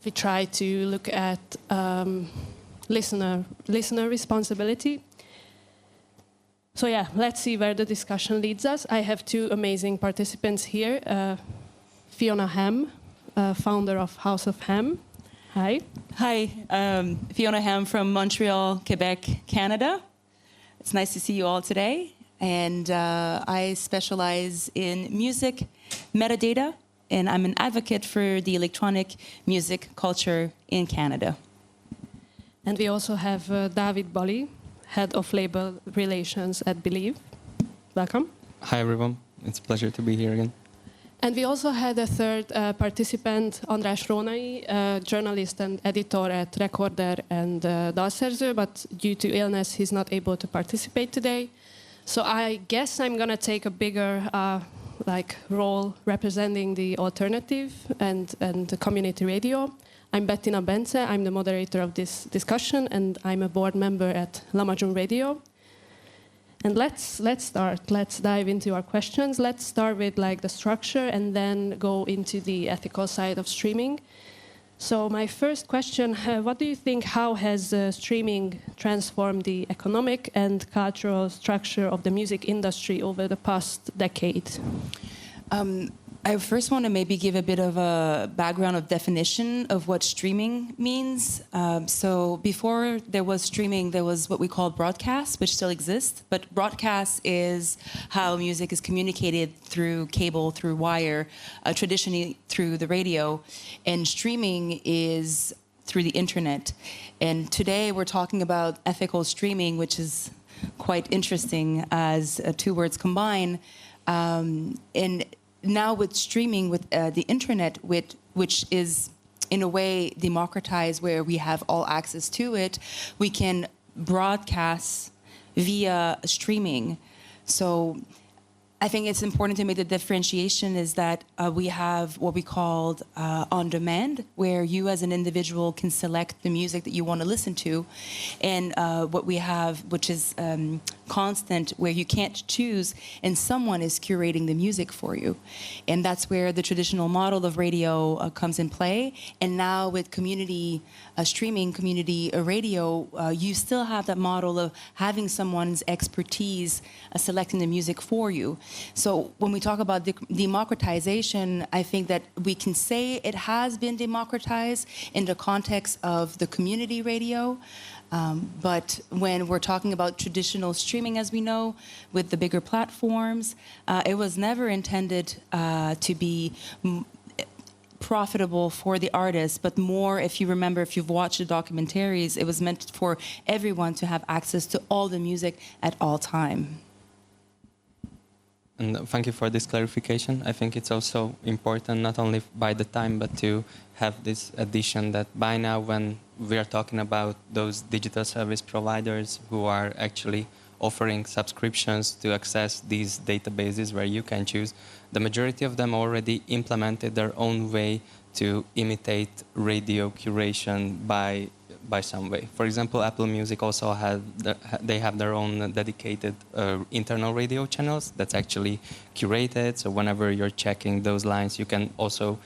we try to look at listener responsibility. So yeah, let's see where the discussion leads us. I have two amazing participants here. Fiona Ham, founder of House of Ham. Hi. Hi, Fiona Ham from Montreal, Quebec, Canada. It's nice to see you all today. And I specialize in music metadata, and I'm an advocate for the electronic music culture in Canada. And we also have Dávid, head of label relations at Believe. Welcome. Hi everyone, it's a pleasure to be here again. And we also had a third participant, András Rónai, journalist and editor at Recorder and dalszerző, but due to illness he's not able to participate today. So I guess I'm gonna take a bigger role representing the alternative and the community radio. I'm Bettina Bence, I'm the moderator of this discussion, and I'm a board member at Lahmacun Radio. And let's start. Let's dive into our questions. Let's start with the structure and then go into the ethical side of streaming. So my first question, what do you think, how has streaming transformed the economic and cultural structure of the music industry over the past decade? I first want to maybe give a bit of a background of definition of what streaming means. So before there was streaming, there was what we call broadcast, which still exists. But broadcast is how music is communicated through cable, through wire, traditionally through the radio. And streaming is through the internet. And today we're talking about ethical streaming, which is quite interesting as two words combine. And now with streaming, with the internet, which is in a way democratized, where we have all access to it, we can broadcast via streaming. So I think it's important to make the differentiation is that we have what we call on demand, where you as an individual can select the music that you want to listen to, and what we have, which is constant, where you can't choose and someone is curating the music for you. And that's where the traditional model of radio comes in play. And now with community streaming, community radio, you still have that model of having someone's expertise selecting the music for you. So when we talk about democratization, I think that we can say it has been democratized in the context of the community radio. But when we're talking about traditional streaming, as we know, with the bigger platforms, it was never intended to be profitable for the artist, but more, if you remember, if you've watched the documentaries, it was meant for everyone to have access to all the music at all time. And thank you for this clarification. I think it's also important not only by the time, but to have this addition that by now, when we are talking about those digital service providers who are actually offering subscriptions to access these databases where you can choose, the majority of them already implemented their own way to imitate radio curation by some way. For example, Apple Music also they have their own dedicated internal radio channels that's actually curated. So whenever you're checking those lines, you can also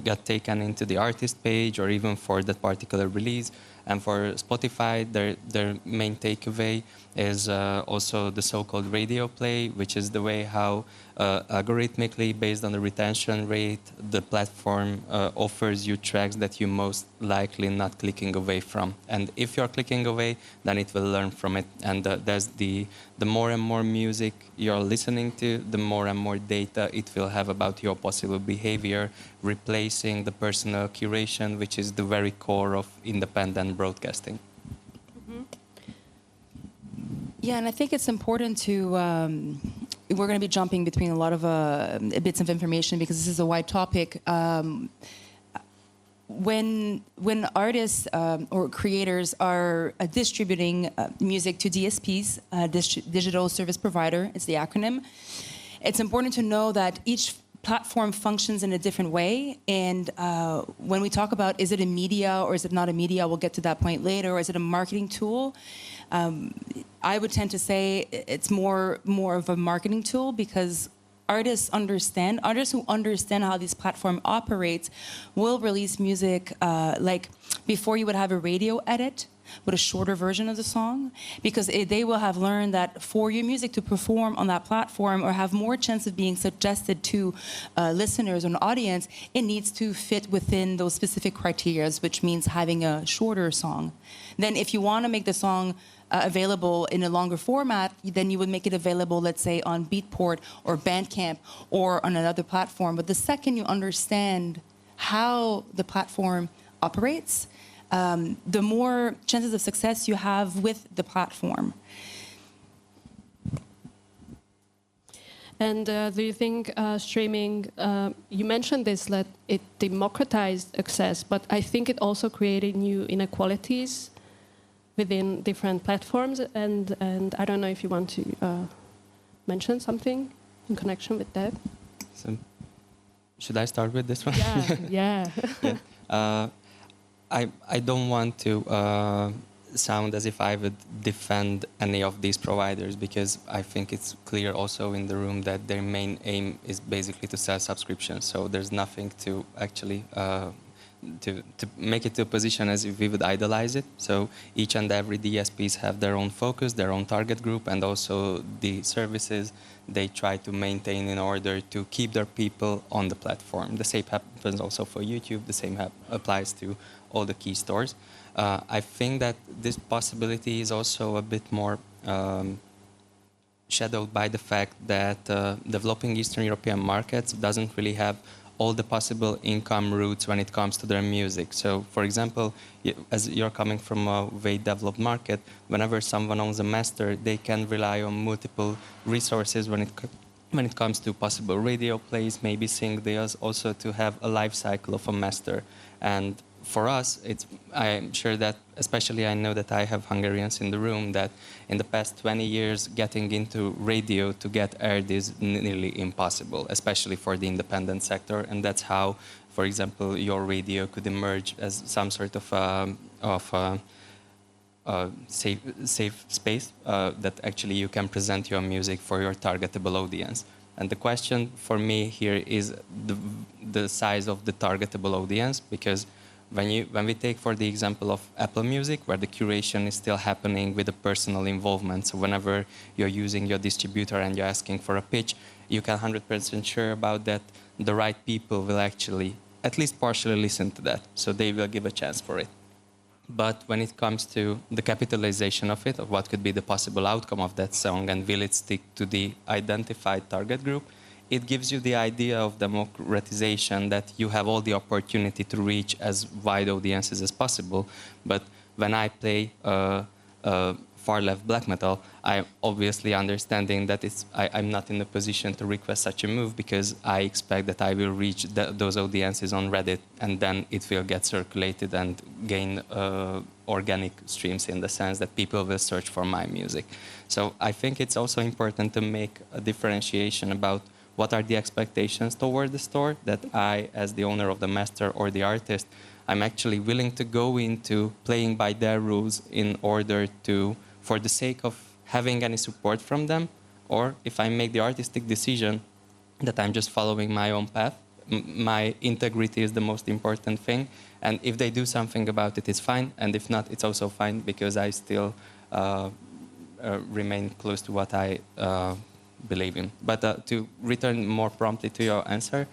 get taken into the artist page or even for that particular release. And for Spotify, their main takeaway is also the so-called radio play, which is the way how algorithmically, based on the retention rate, the platform offers you tracks that you most likely not clicking away from. And if you're clicking away, then it will learn from it. And there's the more and more music you're listening to, the more and more data it will have about your possible behavior, replacing the personal curation, which is the very core of independent broadcasting. Mm-hmm. Yeah, and I think it's important to, we're going to be jumping between a lot of bits of information because this is a wide topic. When artists or creators are distributing music to DSPs, digital service provider, it's the acronym, it's important to know that each platform functions in a different way. And when we talk about is it a media or is it not a media, we'll get to that point later, or is it a marketing tool? I would tend to say it's more of a marketing tool because artists who understand how this platform operates will release music like before you would have a radio edit with a shorter version of the song, because they will have learned that for your music to perform on that platform or have more chance of being suggested to listeners or an audience, it needs to fit within those specific criteria, which means having a shorter song. Then if you want to make the song available in a longer format, then you would make it available, let's say, on Beatport or Bandcamp or on another platform. But the second you understand how the platform operates, the more chances of success you have with the platform. And do you think streaming, you mentioned this, that it democratized access, but I think it also created new inequalities within different platforms. And I don't know if you want to mention something in connection with that. So, should I start with this one? Yeah. Yeah. I don't want to sound as if I would defend any of these providers, because I think it's clear also in the room that their main aim is basically to sell subscriptions. So there's nothing to actually to make it to a position as if we would idolize it. So each and every DSPs have their own focus, their own target group, and also the services they try to maintain in order to keep their people on the platform. The same happens also for YouTube. The same applies to all the key stores. I think that this possibility is also a bit more shadowed by the fact that developing Eastern European markets doesn't really have all the possible income routes when it comes to their music. So, for example, as you're coming from a very developed market, whenever someone owns a master, they can rely on multiple resources when it comes to possible radio plays, maybe singles, also to have a life cycle of a master. And for us, I'm sure that, especially I know that I have Hungarians in the room, that in the past 20 years, getting into radio to get aired is nearly impossible, especially for the independent sector. And that's how, for example, your radio could emerge as some sort of safe space that actually you can present your music for your targetable audience. And the question for me here is the size of the targetable audience, because when we take for the example of Apple Music, where the curation is still happening with the personal involvement, so whenever you're using your distributor and you're asking for a pitch, you can 100% sure about that the right people will actually at least partially listen to that, so they will give a chance for it. But when it comes to the capitalization of it, of what could be the possible outcome of that song, and will it stick to the identified target group, it gives you the idea of democratization, that you have all the opportunity to reach as wide audiences as possible. But when I play far-left black metal, I'm obviously understanding that I'm not in a position to request such a move, because I expect that I will reach those audiences on Reddit, and then it will get circulated and gain organic streams, in the sense that people will search for my music. So I think it's also important to make a differentiation about what are the expectations toward the store, that I, as the owner of the master or the artist, I'm actually willing to go into playing by their rules in order to, for the sake of having any support from them, or if I make the artistic decision that I'm just following my own path, my integrity is the most important thing, and if they do something about it, it's fine, and if not, it's also fine, because I still remain close to what I believe in. But to return more promptly to your answer,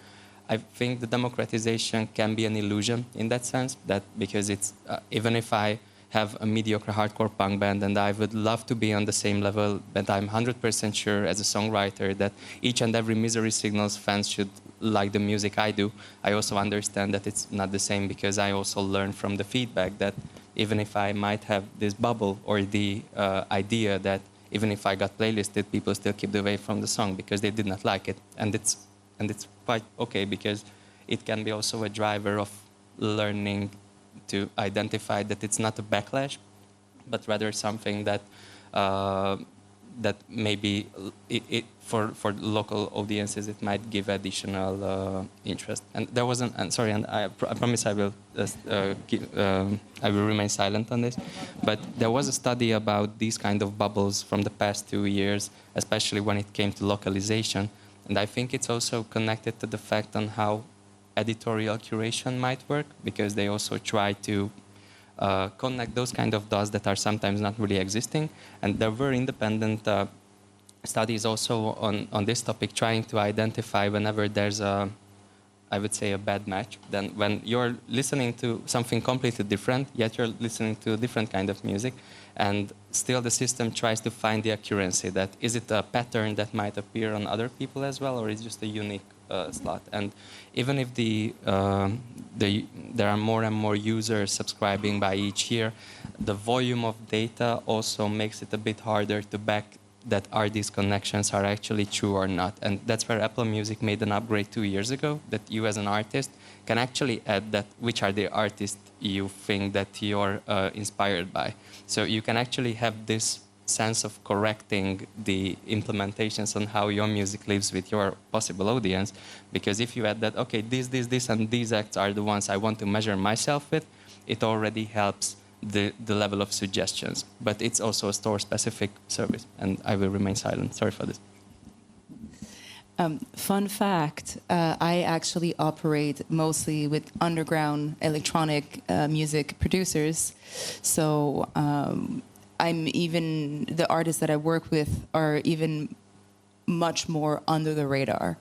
I think the democratization can be an illusion in that sense, that because it's even if I have a mediocre hardcore punk band and I would love to be on the same level, but I'm 100% sure as a songwriter that each and every Misery Signals fans should like the music I do. I also understand that it's not the same, because I also learn from the feedback that even if I might have this bubble or the idea that even if I got playlisted, people still keep away from the song because they did not like it. And it's quite okay, because it can be also a driver of learning to identify that it's not a backlash, but rather something that that maybe for local audiences it might give additional interest. And there wasn't. And sorry, and I promise I will I will remain silent on this. But there was a study about these kind of bubbles from the past 2 years, especially when it came to localization. And I think it's also connected to the fact on how editorial curation might work, because they also try to connect those kind of dots that are sometimes not really existing. And there were independent studies also on this topic, trying to identify whenever there's I would say, a bad match. Then when you're listening to something completely different, yet you're listening to a different kind of music, and still the system tries to find the accuracy, that is it a pattern that might appear on other people as well, or is it just a unique slot? And even if there are more and more users subscribing by each year, the volume of data also makes it a bit harder to back that are these connections are actually true or not. And that's where Apple Music made an upgrade 2 years ago, that you as an artist can actually add that which are the artists you think that you're inspired by. So you can actually have this sense of correcting the implementations on how your music lives with your possible audience. Because if you add that, okay, this, and these acts are the ones I want to measure myself with, it already helps the level of suggestions. But it's also a store-specific service. And I will remain silent. Sorry for this. Fun fact, I actually operate mostly with underground electronic music producers. So the artists that I work with are even much more under the radar.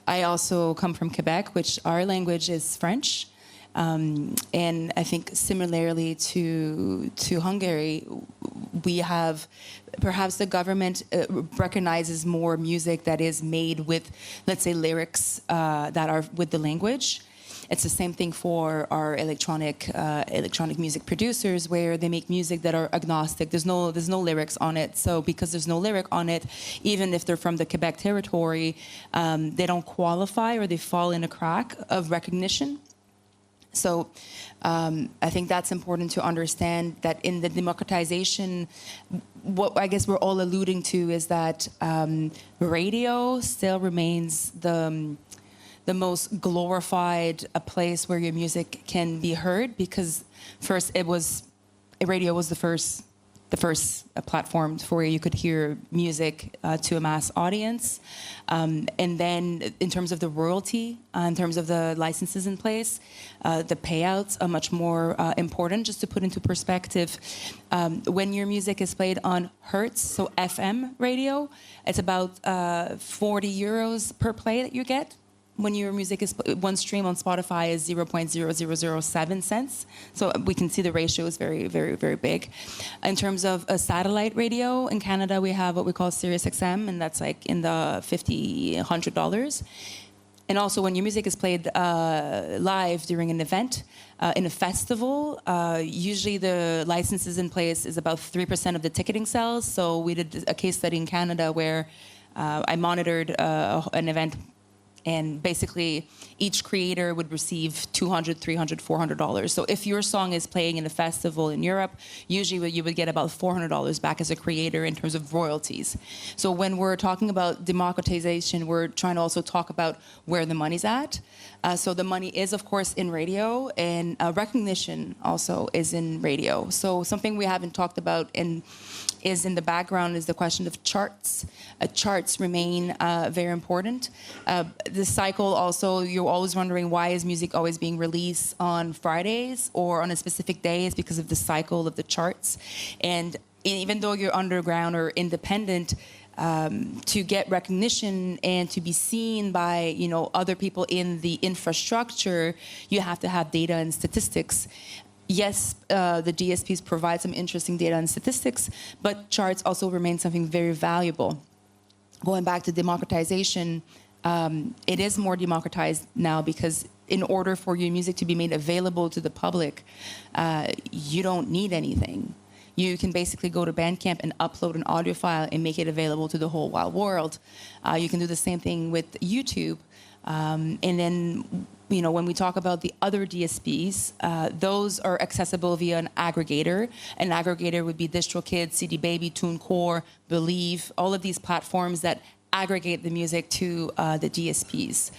I also come from Quebec, which our language is French. And I think similarly to Hungary, we have, perhaps the government recognizes more music that is made with, let's say, lyrics that are with the language. It's the same thing for our electronic music producers, where they make music that are agnostic. There's no lyrics on it. So because there's no lyric on it, even if they're from the Quebec territory, they don't qualify, or they fall in a crack of recognition. So I think that's important to understand, that in the democratization, what I guess we're all alluding to is that radio still remains the most glorified place where your music can be heard, because first radio was the first platform for where you could hear music to a mass audience. And then in terms of the royalty, in terms of the licenses in place, the payouts are much more important. Just to put into perspective, when your music is played on Hertz, so FM radio, it's about 40 euros per play that you get. When your music is, one stream on Spotify is 0.0007 cents. So we can see the ratio is very, very, very big. In terms of a satellite radio, in Canada, we have what we call Sirius XM, and that's like in the $50, $100. And also when your music is played live during an event, in a festival, usually the licenses in place is about 3% of the ticketing sales. So we did a case study in Canada where I monitored an event, and basically each creator would receive $200, $300, $400. So if your song is playing in a festival in Europe, usually you would get about $400 back as a creator in terms of royalties. So when we're talking about democratization, we're trying to also talk about where the money's at. So the money is, of course, in radio, and recognition also is in radio. So something we haven't talked about is in the background is the question of charts. Charts remain very important. The cycle also, you're always wondering, why is music always being released on Fridays or on a specific day? It's because of the cycle of the charts. And even though you're underground or independent, to get recognition and to be seen by other people in the infrastructure, you have to have data and statistics. Yes, the DSPs provide some interesting data and statistics, but charts also remain something very valuable. Going back to democratization, it is more democratized now, because in order for your music to be made available to the public, you don't need anything. You can basically go to Bandcamp and upload an audio file and make it available to the whole wide world. You can do the same thing with YouTube. And then, when we talk about the other DSPs, those are accessible via an aggregator. An aggregator would be DistroKid, CD Baby, TuneCore, Believe, all of these platforms that aggregate the music to the DSPs.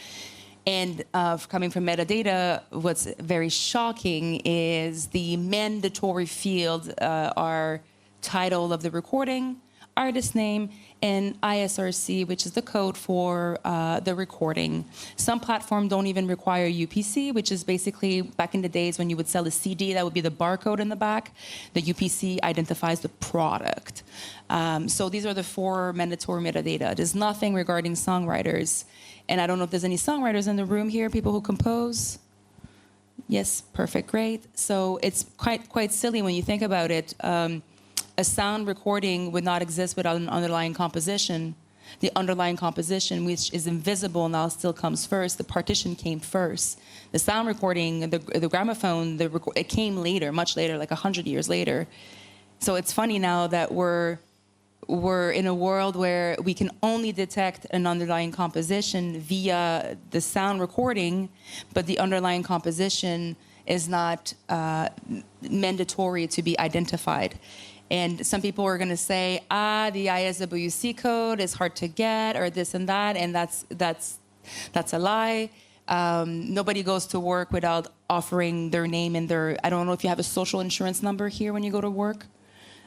And coming from metadata, what's very shocking is the mandatory field are title of the recording, artist name, and ISRC, which is the code for the recording. Some platforms don't even require UPC, which is basically back in the days when you would sell a CD, that would be the barcode in the back. The UPC identifies the product. So these are the 4 mandatory metadata. There's nothing regarding songwriters. And I don't know if there's any songwriters in the room here, people who compose. Yes, perfect, great. So it's quite silly when you think about it. A sound recording would not exist without an underlying composition. The underlying composition, which is invisible, now still comes first. The partition came first. The sound recording, the gramophone, it came later, much later, like 100 years later. So it's funny now that we're in a world where we can only detect an underlying composition via the sound recording, but the underlying composition is not mandatory to be identified. And some people are going to say, the ISWC code is hard to get, or this and that, and that's a lie. Nobody goes to work without offering their name and I don't know if you have a social insurance number here when you go to work.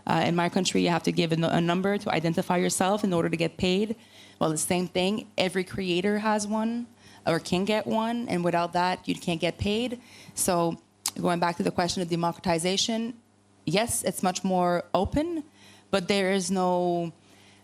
In my country, you have to give a number to identify yourself in order to get paid. Well, the same thing. Every creator has one or can get one, and without that, you can't get paid. So going back to the question of democratization, yes, it's much more open, but there is no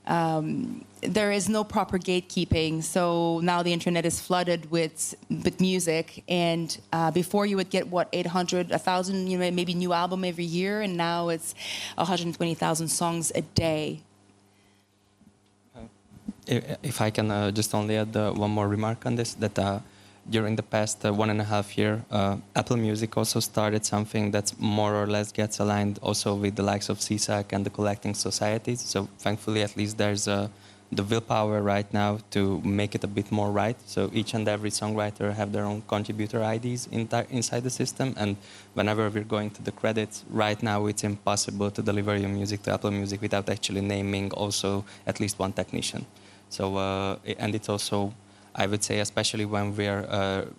proper gatekeeping. So now the internet is flooded with music, and before you would get 800, 1,000, maybe new album every year, and now it's 120,000 songs a day. If I can just only add one more remark on this, that during the past 1.5 years, Apple Music also started something that's more or less gets aligned also with the likes of CSAC and the collecting societies. So thankfully, at least there's the willpower right now to make it a bit more right. So each and every songwriter have their own contributor IDs inside the system. And whenever we're going to the credits, right now it's impossible to deliver your music to Apple Music without actually naming also at least one technician. So, and it's also, I would say, especially when we're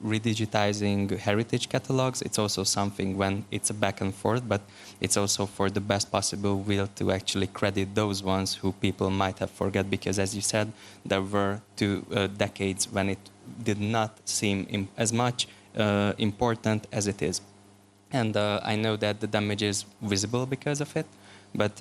redigitizing heritage catalogs, it's also something when it's a back and forth, but it's also for the best possible will to actually credit those ones who people might have forget, because as you said, there were 2 decades when it did not seem as much important as it is. And I know that the damage is visible because of it. But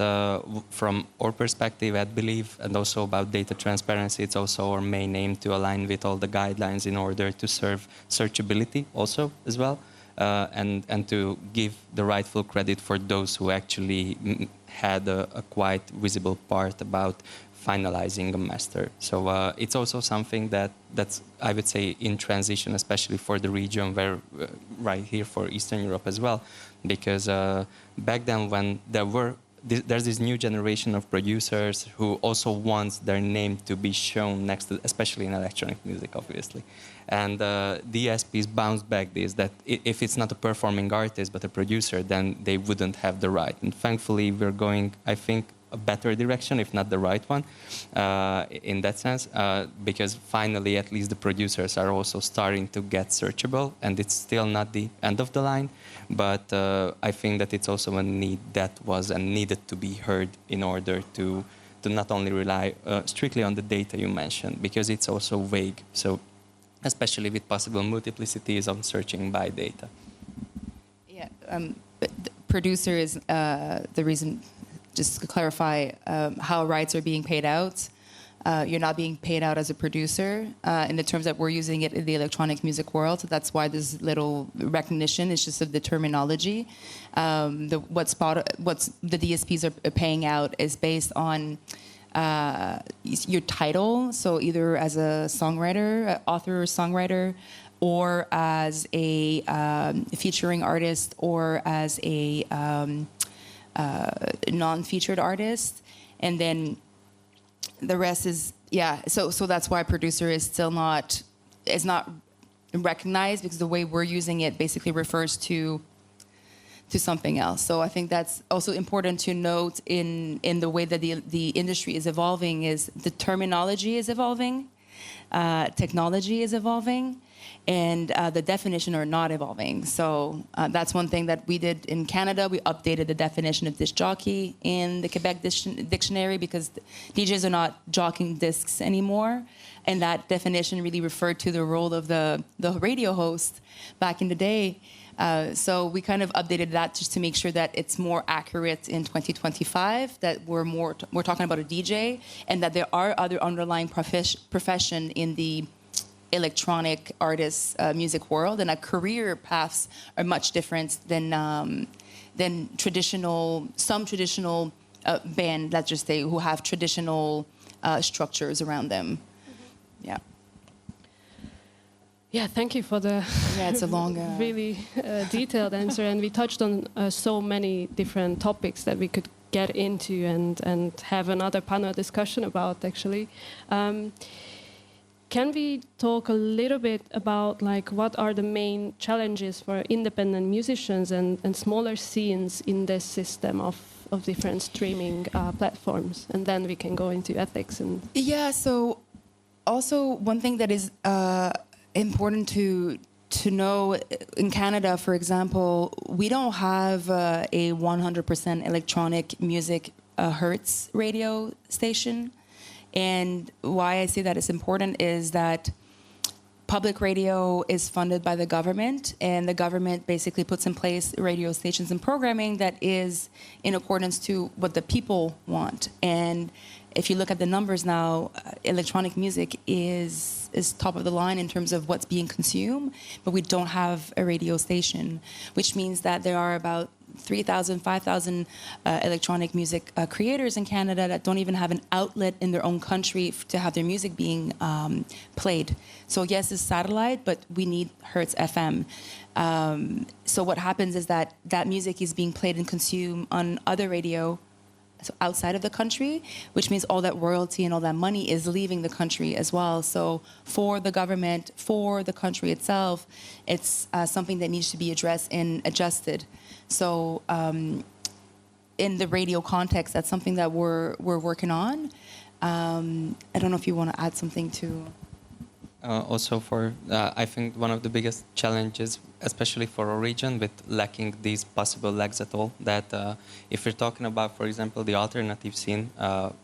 from our perspective, I believe, and also about data transparency, it's also our main aim to align with all the guidelines in order to serve searchability also as well, and to give the rightful credit for those who actually had a quite visible part about finalizing a master. So it's also something that's, I would say, in transition, especially for the region where, right here for Eastern Europe as well, because back then when there's this new generation of producers who also wants their name to be shown next to, especially in electronic music, obviously. And DSPs bounced back this, that if it's not a performing artist but a producer, then they wouldn't have the right. And thankfully, we're going, I think, a better direction, if not the right one, in that sense, because finally, at least the producers are also starting to get searchable, and it's still not the end of the line, but I think that it's also a need that was and needed to be heard in order to not only rely strictly on the data you mentioned, because it's also vague, so especially with possible multiplicities on searching by data. Yeah, but the producer is the reason. Just to clarify how rights are being paid out. You're not being paid out as a producer in the terms that we're using it in the electronic music world. So that's why there's little recognition. It's just of the terminology. What the DSPs are paying out is based on your title. So either as a songwriter, author or songwriter, or as a featuring artist, or as a non-featured artist, and then the rest is so that's why producer is still not recognized, because the way we're using it basically refers to something else. So I think that's also important to note in the way that the industry is evolving, is the terminology is evolving, technology is evolving, and the definition are not evolving. So that's one thing that we did in Canada. We updated the definition of disc jockey in the Quebec dictionary because DJs are not jockeying discs anymore. And that definition really referred to the role of the radio host back in the day. So we kind of updated that just to make sure that it's more accurate in 2025, that we're talking about a DJ, and that there are other underlying profession in the electronic artist music world, and that career paths are much different than some traditional band, let's just say, who have traditional structures around them. Mm-hmm. Yeah. Yeah, thank you for the it's a long, really detailed answer. And we touched on so many different topics that we could get into and have another panel discussion about, actually. Can we talk a little bit about like what are the main challenges for independent musicians and smaller scenes in this system of different streaming platforms? And then we can go into ethics. Yeah, so also one thing that is important to know, in Canada, for example, we don't have a 100% electronic music Hertz radio station. And why I say that is important is that public radio is funded by the government, and the government basically puts in place radio stations and programming that is in accordance to what the people want. And if you look at the numbers now, electronic music is top of the line in terms of what's being consumed, but we don't have a radio station, which means that there are about 3,000, 5,000 electronic music creators in Canada that don't even have an outlet in their own country to have their music being played. So yes, it's satellite, but we need Hertz FM. So what happens is that music is being played and consumed on other radio, so outside of the country, which means all that royalty and all that money is leaving the country as well. So for the government, for the country itself, it's something that needs to be addressed and adjusted. So in the radio context, that's something that we're working on. I don't know if you want to add something to... Also for, I think one of the biggest challenges, especially for our region, with lacking these possible legs at all, that if you're talking about, for example, the alternative scene,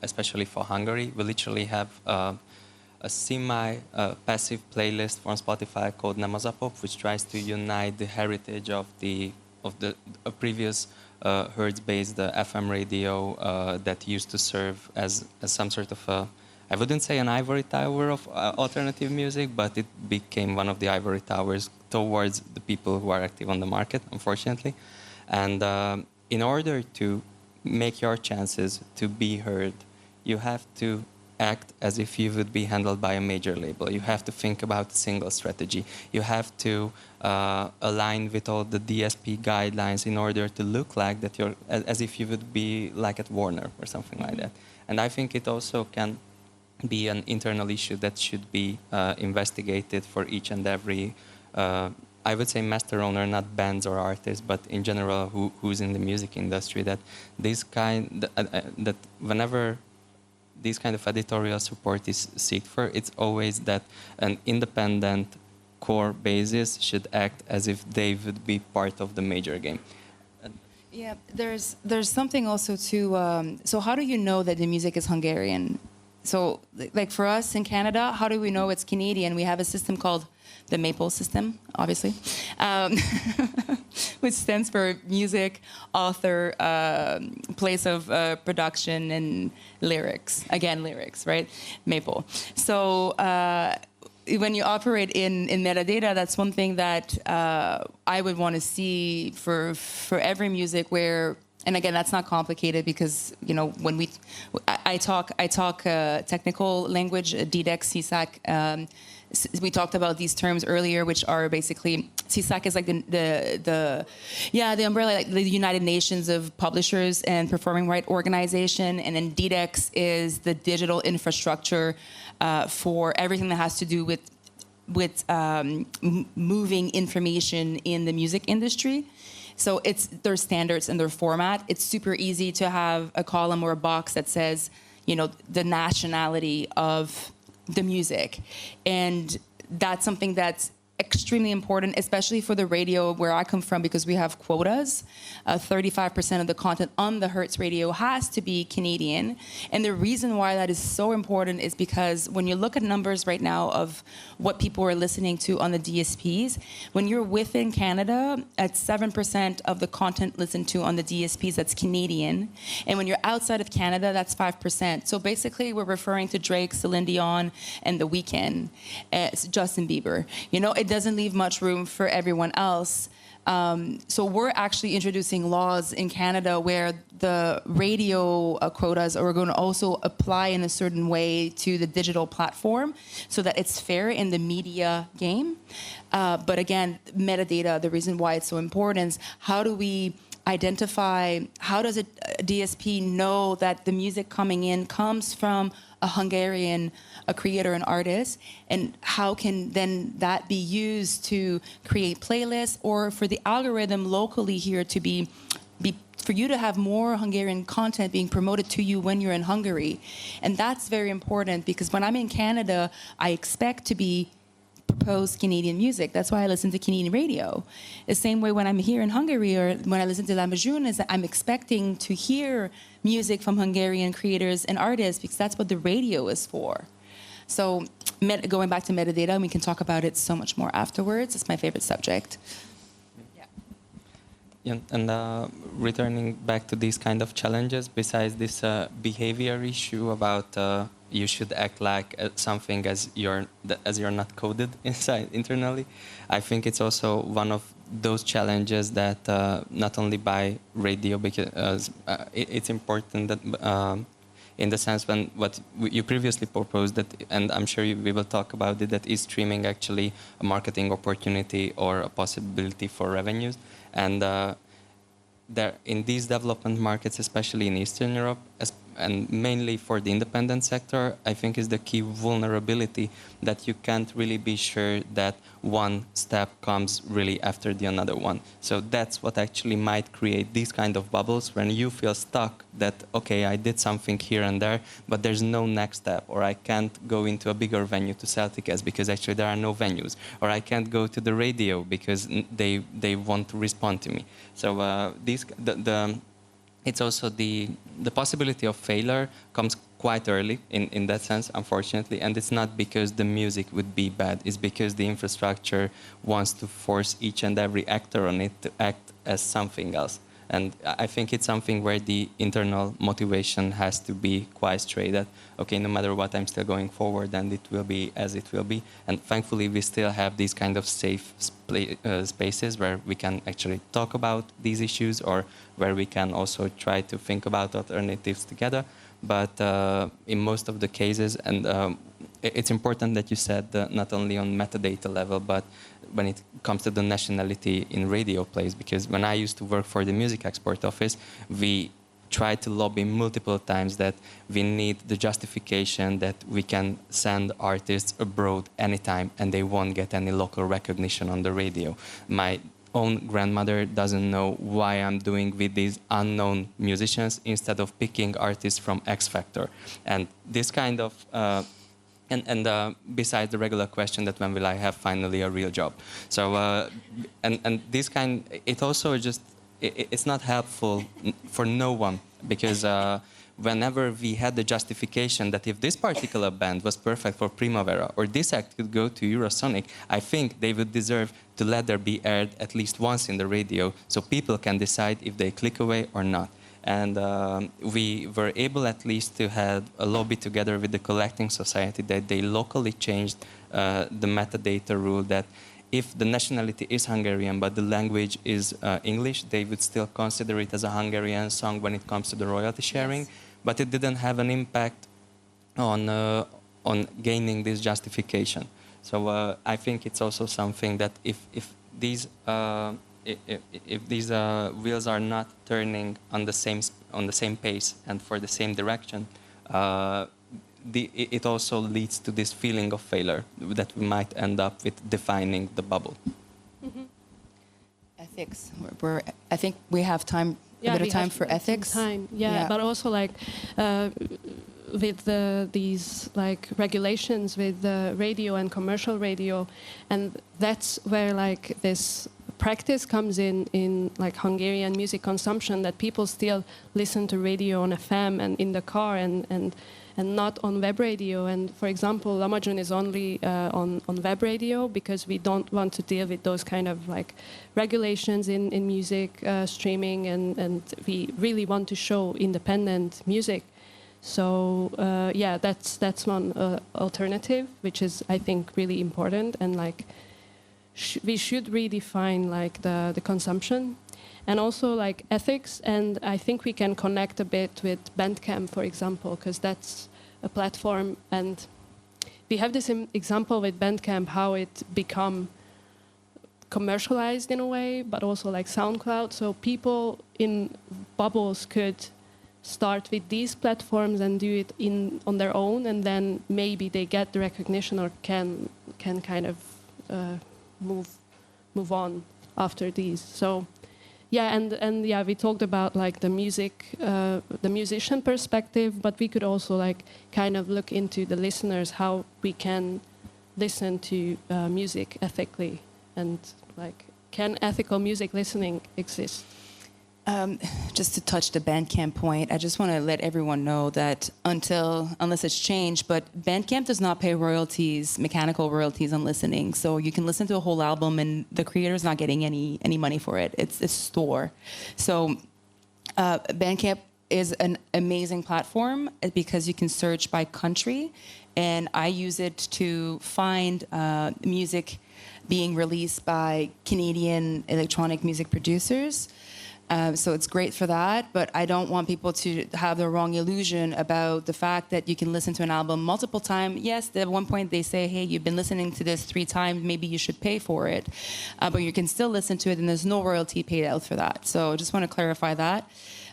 especially for Hungary, we literally have a semi-passive playlist from Spotify called Nem az a Pop, which tries to unite the heritage of a previous Hertz-based FM radio that used to serve as some sort of I wouldn't say an ivory tower of alternative music, but it became one of the ivory towers towards the people who are active on the market, unfortunately. And in order to make your chances to be heard, you have to act as if you would be handled by a major label. You have to think about a single strategy. You have to align with all the DSP guidelines in order to look like that you're, as if you would be like at Warner or something like that. And I think it also can be an internal issue that should be investigated for each and every, I would say master owner, not bands or artists, but in general who's in the music industry, that that whenever this kind of editorial support is sought for, it's always that an independent core basis should act as if they would be part of the major game. Yeah, there's something also to, so how do you know that the music is Hungarian? So, like for us in Canada, how do we know it's Canadian? We have a system called the MAPLE system, obviously, which stands for music, author, place of production, and lyrics. Again, lyrics, right? MAPLE. So when you operate in metadata, that's one thing that I would want to see for every music where. And again, that's not complicated because, you know, when I talk technical language, DDEX, CSAC. We talked about these terms earlier, which are basically, CSAC is like the umbrella, like the United Nations of Publishers and Performing Right Organization, and then DDEX is the digital infrastructure for everything that has to do with moving information in the music industry. So their standards and their format. It's super easy to have a column or a box that says, you know, the nationality of the music. And that's something that extremely important, especially for the radio where I come from, because we have quotas. 35% of the content on the Hertz radio has to be Canadian. And the reason why that is so important is because when you look at numbers right now of what people are listening to on the DSPs, when you're within Canada, at 7% of the content listened to on the DSPs, that's Canadian. And when you're outside of Canada, that's 5%. So basically, we're referring to Drake, Celine Dion, and The Weeknd, Justin Bieber. You know, it doesn't leave much room for everyone else. So we're actually introducing laws in Canada where the radio quotas are going to also apply in a certain way to the digital platform so that it's fair in the media game. But again, metadata, the reason why it's so important is how do we identify, how does a DSP know that the music coming in comes from a Hungarian creator and artist, and how can then that be used to create playlists or for the algorithm locally here to be for you to have more Hungarian content being promoted to you when you're in Hungary. And that's very important because when I'm in Canada, I expect to be proposed Canadian music. That's why I listen to Canadian radio. The same way when I'm here in Hungary or when I listen to Lahmacun is that I'm expecting to hear music from Hungarian creators and artists because that's what the radio is for. So going back to metadata, and we can talk about it so much more afterwards. It's my favorite subject. Yeah, and returning back to these kind of challenges, besides this behavior issue about you should act like something as you're not coded inside internally, I think it's also one of those challenges that not only by radio, because it's important that in the sense when what you previously proposed that, and I'm sure we will talk about it, that is streaming actually a marketing opportunity or a possibility for revenues. And there, in these development markets, especially in Eastern Europe, and mainly for the independent sector, I think is the key vulnerability that you can't really be sure that one step comes really after the another one. So that's what actually might create these kind of bubbles when you feel stuck that, okay, I did something here and there, but there's no next step, or I can't go into a bigger venue to sell tickets because actually there are no venues, or I can't go to the radio because they won't respond to me. So it's also the possibility of failure comes quite early in that sense, unfortunately, and it's not because the music would be bad, it's because the infrastructure wants to force each and every actor on it to act as something else. And I think it's something where the internal motivation has to be quite straight that, okay, no matter what, I'm still going forward and it will be as it will be. And thankfully, we still have these kind of safe spaces where we can actually talk about these issues or where we can also try to think about alternatives together. But in most of the cases, and it's important that you said not only on metadata level, but when it comes to the nationality in radio plays, because when I used to work for the music export office, we tried to lobby multiple times that we need the justification that we can send artists abroad anytime and they won't get any local recognition on the radio. My own grandmother doesn't know why I'm doing with these unknown musicians instead of picking artists from X Factor. And this kind of besides the regular question that when will I have finally a real job? So and this kind, it also just it's not helpful for no one, because whenever we had the justification that if this particular band was perfect for Primavera or this act could go to Eurosonic, I think they would deserve to let there be aired at least once in the radio so people can decide if they click away or not. And we were able at least to have a lobby together with the collecting society that they locally changed the metadata rule that if the nationality is Hungarian but the language is English, they would still consider it as a Hungarian song when it comes to the royalty sharing. Yes. But it didn't have an impact on gaining this justification. So I think it's also something that if these wheels are not turning on the same pace and for the same direction, it also leads to this feeling of failure that we might end up with defining the bubble. Mm-hmm. Ethics. I think we have time. A bit of time for ethics. Yeah, but also with these like regulations with the radio and commercial radio, and that's where like this practice comes in like Hungarian music consumption, that people still listen to radio on FM and in the car and not on web radio. And for example, Lahmacun is only on web radio because we don't want to deal with those kind of like regulations in music streaming, and we really want to show independent music. So yeah, that's one alternative, which is, I think, really important, and like we should redefine like the consumption, and also like ethics. And I think we can connect a bit with Bandcamp, for example, because that's a platform, and we have this example with Bandcamp how it become commercialized in a way, but also like SoundCloud. So people in bubbles could start with these platforms and do it on their own, and then maybe they get the recognition or can kind of move on after these. So yeah, and yeah, we talked about like the musician perspective, but we could also like kind of look into the listeners, how we can listen to music ethically, and like, can ethical music listening exist? Just to touch the Bandcamp point, I just want to let everyone know that unless it's changed, but Bandcamp does not pay royalties, mechanical royalties on listening. So you can listen to a whole album and the creator's not getting any money for it. It's a store. So Bandcamp is an amazing platform because you can search by country, and I use it to find music being released by Canadian electronic music producers. So it's great for that, but I don't want people to have the wrong illusion about the fact that you can listen to an album multiple times. Yes, at one point they say, hey, you've been listening to this 3 times, maybe you should pay for it. But you can still listen to it, and there's no royalty paid out for that. So I just want to clarify that.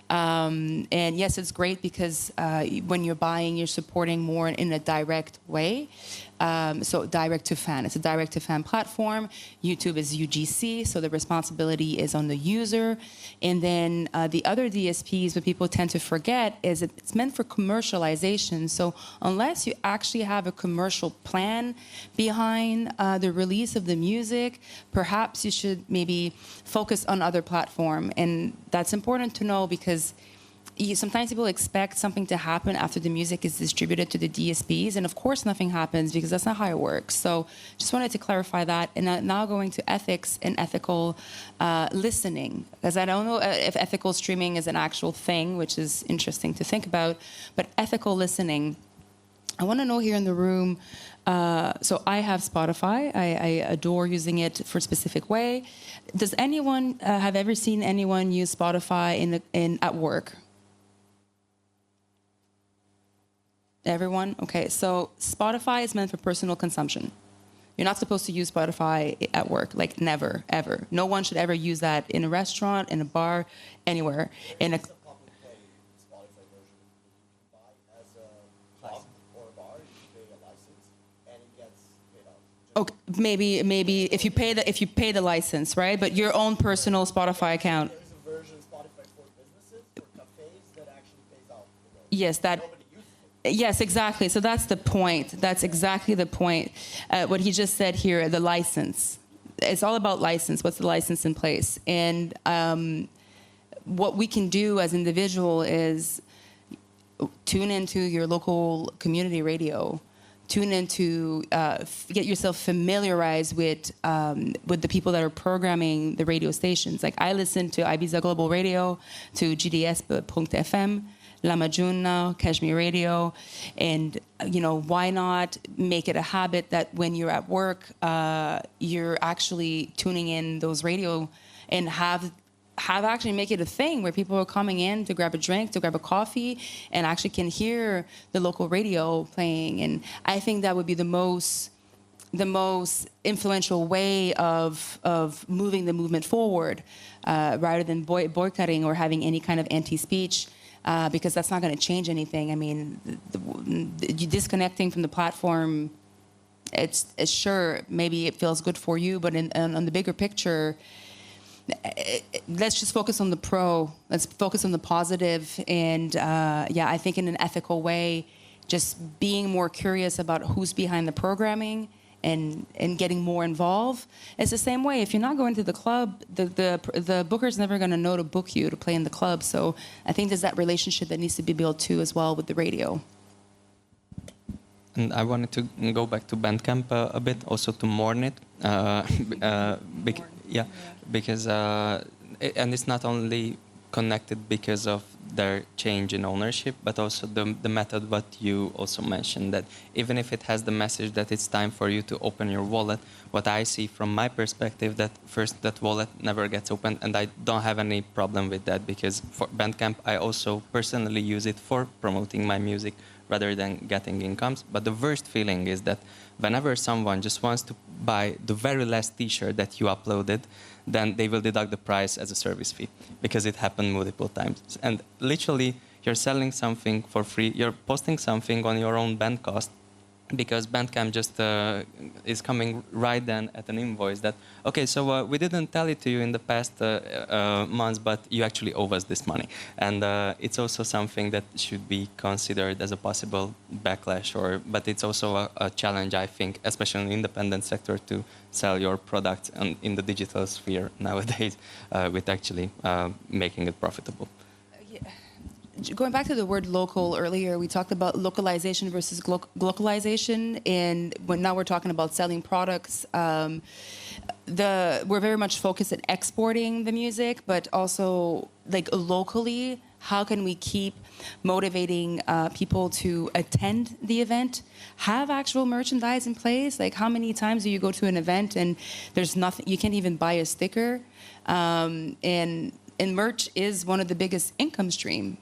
And yes, it's great because when you're buying, you're supporting more in a direct way. So direct to fan. It's a direct to fan platform. YouTube is UGC, so the responsibility is on the user. And then the other DSPs, what people tend to forget is it's meant for commercialization. So unless you actually have a commercial plan behind the release of the music, perhaps you should maybe focus on other platform. And that's important to know because sometimes people expect something to happen after the music is distributed to the DSPs, and of course nothing happens because that's not how it works. So just wanted to clarify that. And now going to ethics and ethical listening, because I don't know if ethical streaming is an actual thing, which is interesting to think about, but ethical listening, I want to know here in the room, so I have Spotify. I adore using it for a specific way. Does anyone have ever seen anyone use Spotify at work? Everyone? Okay, so Spotify is meant for personal consumption. You're not supposed to use Spotify at work, like never, ever. No one should ever use that in a restaurant, in a bar, anywhere. In a Spotify version you can buy as a club or a bar, you pay a license and it gets paid out. Okay, maybe if you pay the license, right? But your own personal Spotify account. There's a version of Spotify for businesses, for cafes, that actually pays out. Yes, that. Nobody uses it. Yes, exactly. So that's the point. That's exactly the point. What he just said here, the license. It's all about license. What's the license in place? And what we can do as individual is tune into your local community radio. Tune into, get yourself familiarized with the people that are programming the radio stations. Like I listen to Ibiza Global Radio, to GDS.FM, Lahmacun now, Kashmir Radio, and why not make it a habit that when you're at work, you're actually tuning in those radio, and have actually make it a thing where people are coming in to grab a drink, to grab a coffee, and actually can hear the local radio playing. And I think that would be the most influential way of moving the movement forward, rather than boycotting or having any kind of anti-speech. Because that's not going to change anything. I mean, disconnecting from the platform, it's sure, maybe it feels good for you, but on the bigger picture, let's just focus on the pro. Let's focus on the positive, and I think in an ethical way, just being more curious about who's behind the programming and getting more involved. It's the same way. If you're not going to the club, the booker's never going to know to book you to play in the club. So I think there's that relationship that needs to be built too as well with the radio. And I wanted to go back to Bandcamp a bit, also to mourn it. Because and it's not only connected because of their change in ownership, but also the method what you also mentioned, that even if it has the message that it's time for you to open your wallet, what I see from my perspective, that first that wallet never gets opened, and I don't have any problem with that, because for Bandcamp I also personally use it for promoting my music rather than getting incomes. But the worst feeling is that whenever someone just wants to buy the very last t-shirt that you uploaded, then they will deduct the price as a service fee, because it happened multiple times. And literally, you're selling something for free, you're posting something on your own band cost, because Bandcamp just is coming right then at an invoice that, okay, so we didn't tell it to you in the past months, but you actually owe us this money. And it's also something that should be considered as a possible backlash, but it's also a challenge, I think, especially in the independent sector, to sell your product in the digital sphere nowadays with actually making it profitable. Going back to the word local earlier, we talked about localization versus globalization, and now we're talking about selling products. We're very much focused on exporting the music, but also like locally, how can we keep motivating people to attend the event, have actual merchandise in place? Like, how many times do you go to an event and there's nothing, you can't even buy a sticker, and merch is one of the biggest income stream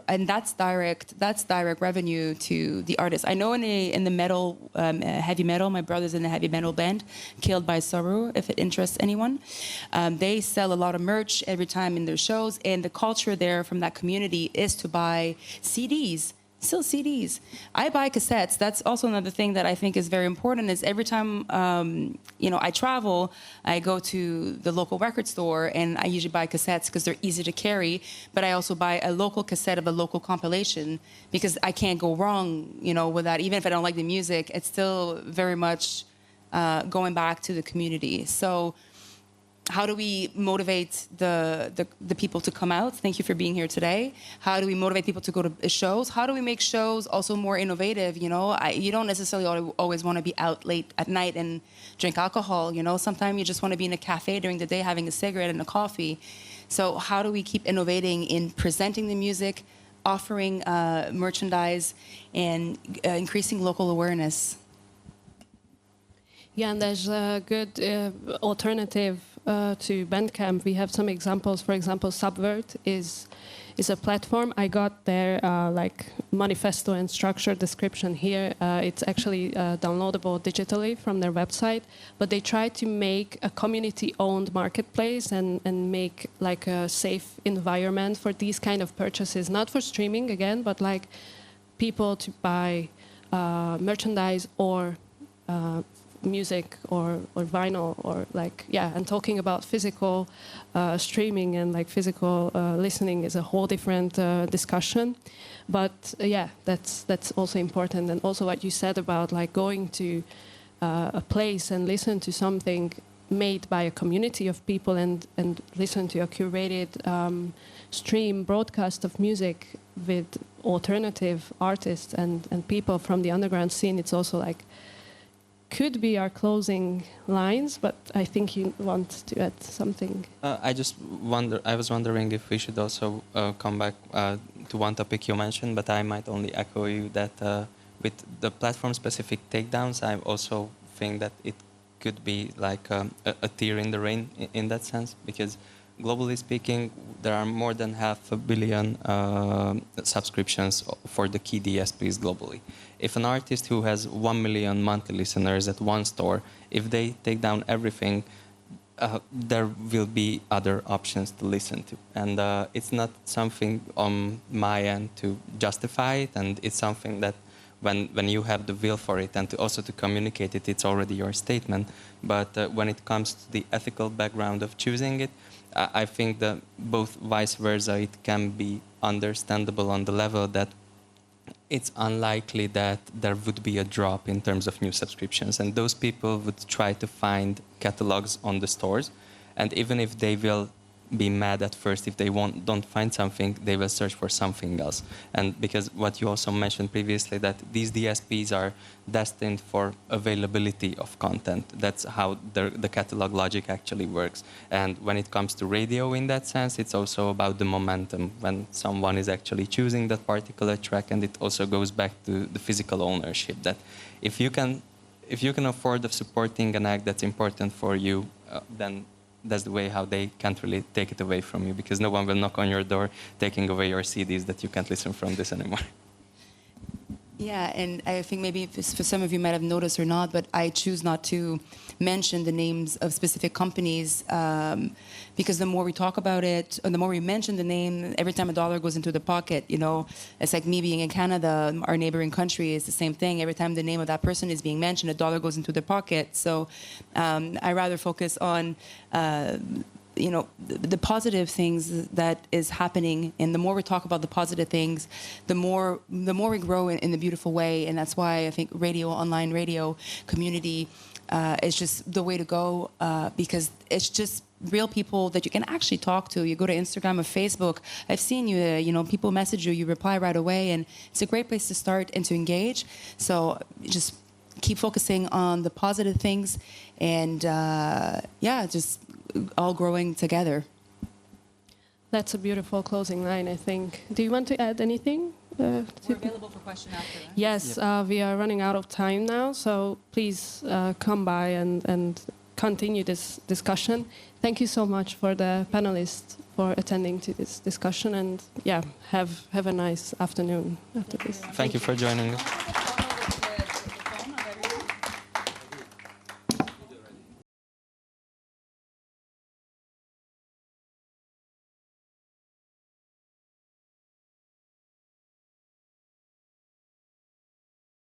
and that's direct revenue to the artist. I know in the metal, heavy metal, my brother's in a heavy metal band, Killed by Sorrow, if it interests anyone. They sell a lot of merch every time in their shows, and the culture there from that community is to buy CDs. Still CDs. I buy cassettes. That's also another thing that I think is very important, is every time I travel, I go to the local record store, and I usually buy cassettes because they're easy to carry, but I also buy a local cassette of a local compilation because I can't go wrong, with that. Even if I don't like the music, it's still very much going back to the community. So how do we motivate the people to come out? Thank you for being here today. How do we motivate people to go to shows? How do we make shows also more innovative? You don't necessarily always want to be out late at night and drink alcohol. Sometimes you just want to be in a cafe during the day having a cigarette and a coffee. So how do we keep innovating in presenting the music, offering merchandise, and increasing local awareness? Yeah, and there's a good alternative to Bandcamp. We have some examples. For example, Subvert is a platform. I got their manifesto and structure description here. It's actually downloadable digitally from their website. But they try to make a community-owned marketplace and make like a safe environment for these kind of purchases, not for streaming again, but like people to buy merchandise or music or vinyl, or and talking about physical streaming and physical listening is a whole different discussion. But that's also important. And also what you said about going to a place and listen to something made by a community of people and listen to a curated stream broadcast of music with alternative artists and people from the underground scene. It's also could be our closing lines, but I think you want to add something. I was wondering if we should also come back to one topic you mentioned, but I might only echo you that with the platform-specific takedowns, I also think that it could be like a tear in the rain in that sense, because globally speaking, there are more than 500 million subscriptions for the key DSPs globally. If an artist who has 1 million monthly listeners at one store, if they take down everything, there will be other options to listen to. And it's not something on my end to justify it, and it's something that when you have the will for it and also to communicate it, it's already your statement. But when it comes to the ethical background of choosing it, I think that both vice versa, it can be understandable on the level that it's unlikely that there would be a drop in terms of new subscriptions. And those people would try to find catalogs on the stores. And even if they will be mad at first if they don't find something, they will search for something else. And because what you also mentioned previously, that these DSPs are destined for availability of content. That's how the catalog logic actually works. And when it comes to radio in that sense, it's also about the momentum when someone is actually choosing that particular track. And it also goes back to the physical ownership, that if you can afford of supporting an act that's important for you, then that's the way how they can't really take it away from you, because no one will knock on your door taking away your CDs that you can't listen from this anymore. Yeah, and I think maybe for some of you might have noticed or not, but I choose not to mention the names of specific companies because the more we talk about it, or the more we mention the name, every time a dollar goes into the pocket, you know, it's like me being in Canada, our neighboring country is the same thing. Every time the name of that person is being mentioned, a dollar goes into their pocket. So I rather focus on you know, the positive things that is happening, and the more we talk about the positive things, the more we grow in the beautiful way. And that's why I think radio, online radio community is just the way to go, because it's just real people that you can actually talk to. You go to Instagram or Facebook, I've seen you, you know, people message you, you reply right away, and it's a great place to start and to engage. So just keep focusing on the positive things, and yeah, just all growing together. That's a beautiful closing line, I think. Do you want to add anything? We're available for question after, right? Yes, we are running out of time now, so please come by and continue this discussion. Thank you so much for the panelists for attending to this discussion, and yeah, have a nice afternoon after this. Thank you for joining us.